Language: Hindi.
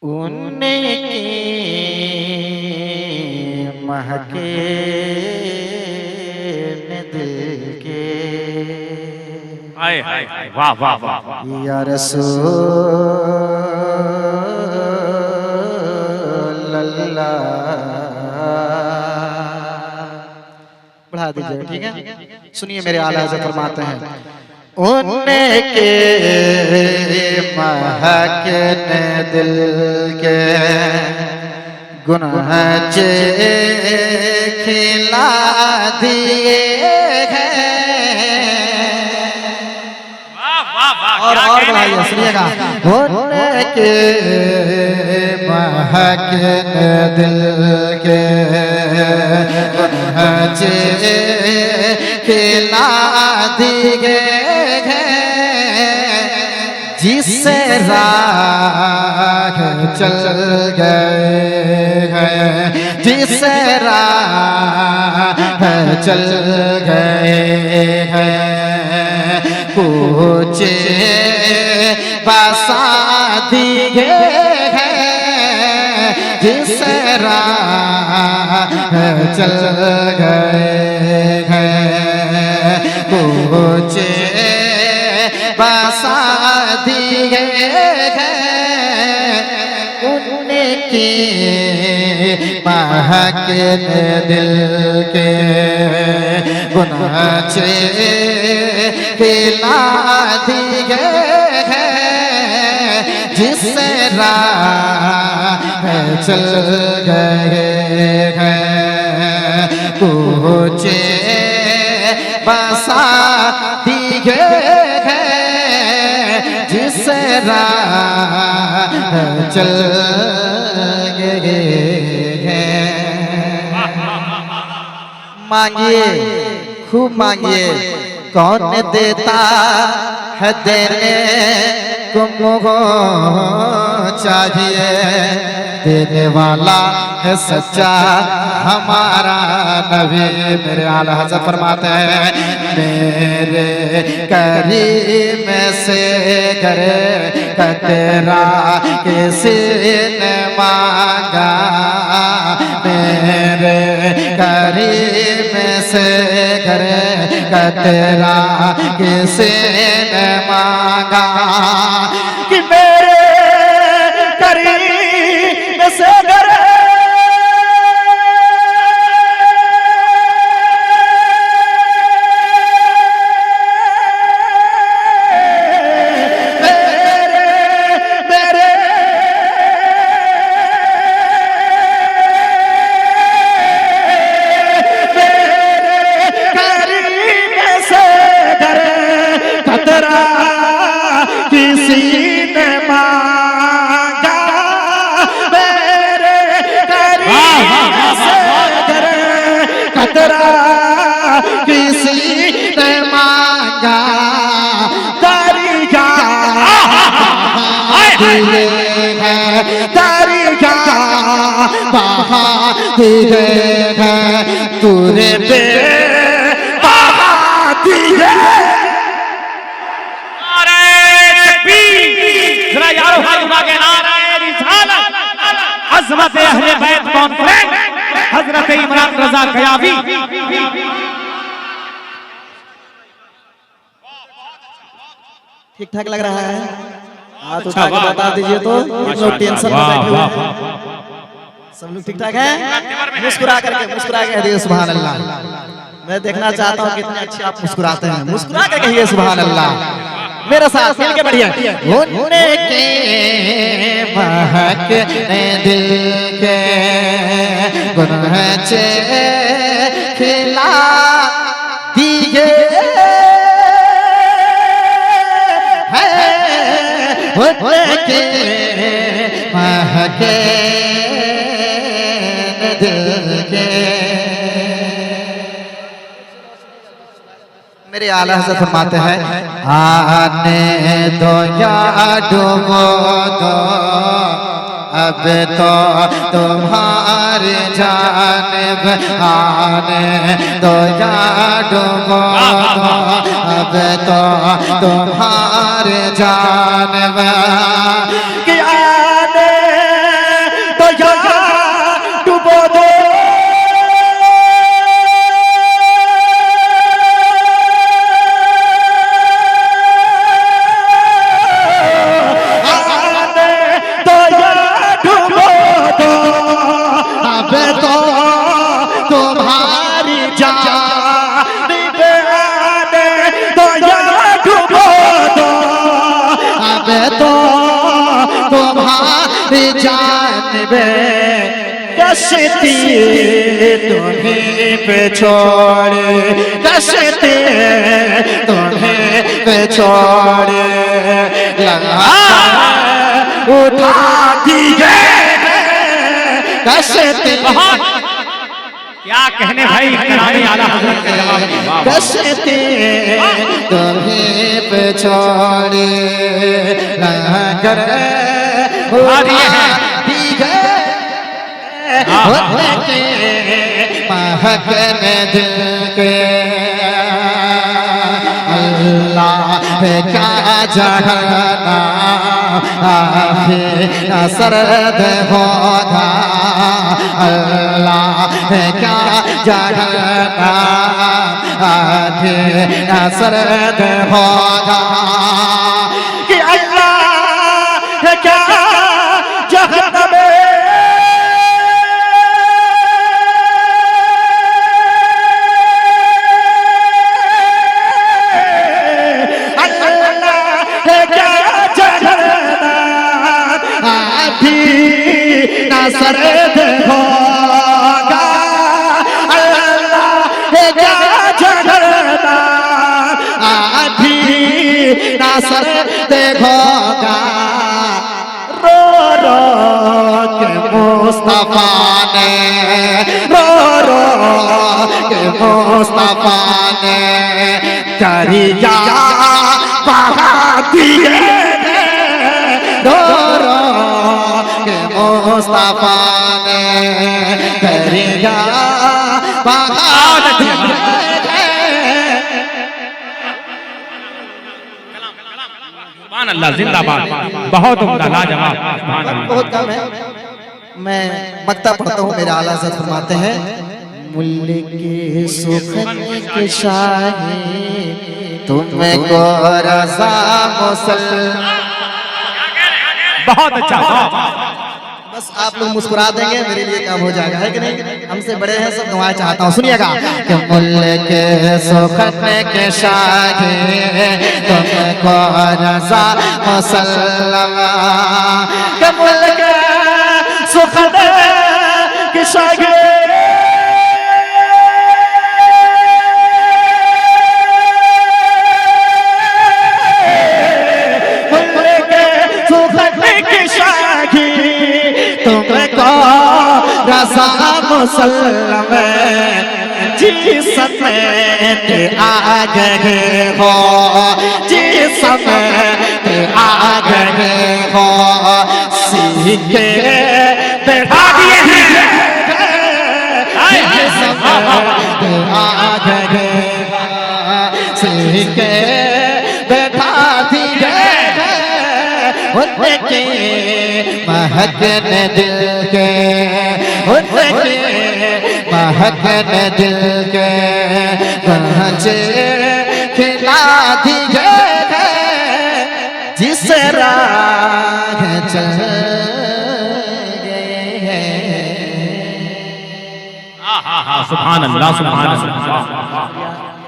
उनके महके ने दिल के हाय हाय हाय वाह वाह वाह या रसूल अल्लाह। बढ़ा दीजिए, ठीक है। सुनिए मेरे आला हज़रत फरमाते हैं, उनके महक ने दिल के गुनाह खिला दिए हैं। और बढ़ाइए, सुनिएगा। उनके महक ने दिल के गुनाह खिला दिए जिससे राह चल गए हैं, जिससे राह चल गए हैं, कुछ बसा दिए हैं, जिससे राह चल गए हैं, कुछ बसा दिए हैं। उनकी महक ने दिल के गुनाह खिला दिए हैं, जिससे राह चल गए हैं, कुछ बसा दिए हैं, जिससे राह चल गए हैं। मांगिए, खूब मांगिए, कौन देता है देने को मुझको चाहिए, देने वाला है सच्चा हमारा नबी। मेरे आला हज़रत फरमाते हैं, मेरे करीम से करे कतरा किसी ने मांगा, मेरे करीम से करे कतरा किसी ने मांगा, कि मेरे करीम से करे किसी ने मांगा, मेरे करीम से कतरा किसी ने मांगा, दरिया दिए हैं, दरिया बहा दिए हैं, तूने बे बहा दिए। अज़मत अहले बैत कॉन्फ्रेंस हज़रत इमरान रज़ा कयावी। ठीक ठाक लग रहा है? हाथ उठा के बता दीजिए तो लोग टेंशन में बैठे हुए हैं। सब लोग ठीक ठाक हैं? मुस्कुरा करके, मुस्कुरा के कहिए सुभान अल्लाह। मैं देखना चाहता हूँ कितने अच्छे आप मुस्कुराते हैं। मुस्कुरा के कहिए सुभान अल्लाह मेरे साथ मिलके। बढ़िया। उनके महक ने दिल के गुनाह खिला दिए हैं, उनके महक ने दिल के। मेरे आला हज़रत फरमाते हैं, आने दो या डूबो दो, अब तो तुम्हारी जानिब आने दो या डूबो दो, अब तो तुम्हारी जानिब कि आने जानबे कश्ती तुम्हें पे छोड़े कश्ती तुम्हें पे छोड़े उठा दी कश्ती क्या कहने भाई इनामी आला हजरत के जवाब में। वाह, वाह। कश्ती तुम्हें पे छोड़े कर महकने दिल के अल्लाह क्या जगना सरद होगा अल्लाह क्या जगना सरद होगा कि अल्लाह क्या जहन्नम सरद होगा अल्लाह क्या झगड़ना आधी ना सरद होगा रो रो के मुस्तफा ने रो के मुस्तफा ने दरिया बहा दिए रो मुस्तफा ने दरिया बहा सुभान अल्लाह जिंदाबाद। बहुत उम्दा लाजवाब। सुभान अल्लाह। बहुत कम है, मैं मक्ता पढ़ता हूँ। मेरे आला हज़रत फरमाते हैं मुल्क सुखने के शाही तुमको रज़ा मुसलमान। बहुत अच्छा। बस आप लोग मुस्कुरा देंगे मेरे लिए काम हो जाएगा, है कि नहीं? हमसे बड़े हैं सब, दुआएं चाहता हूँ, सुनिएगा। कि मुल्क सुखने के शाही तुमको रज़ा मुसलमान कि मुल्क सुखने के शाही रज़ा मुसल्लम जिसमें आ गए हो जिसमें आ गए हो सीखे बैठा दिए हैं आ गए सीखे बैठा दिए उनके महकने दिल के उनके महकने दिल के पहुँचे खिला दिए जिस राह चल गए हैं। सुभान अल्लाह सुभान अल्लाह।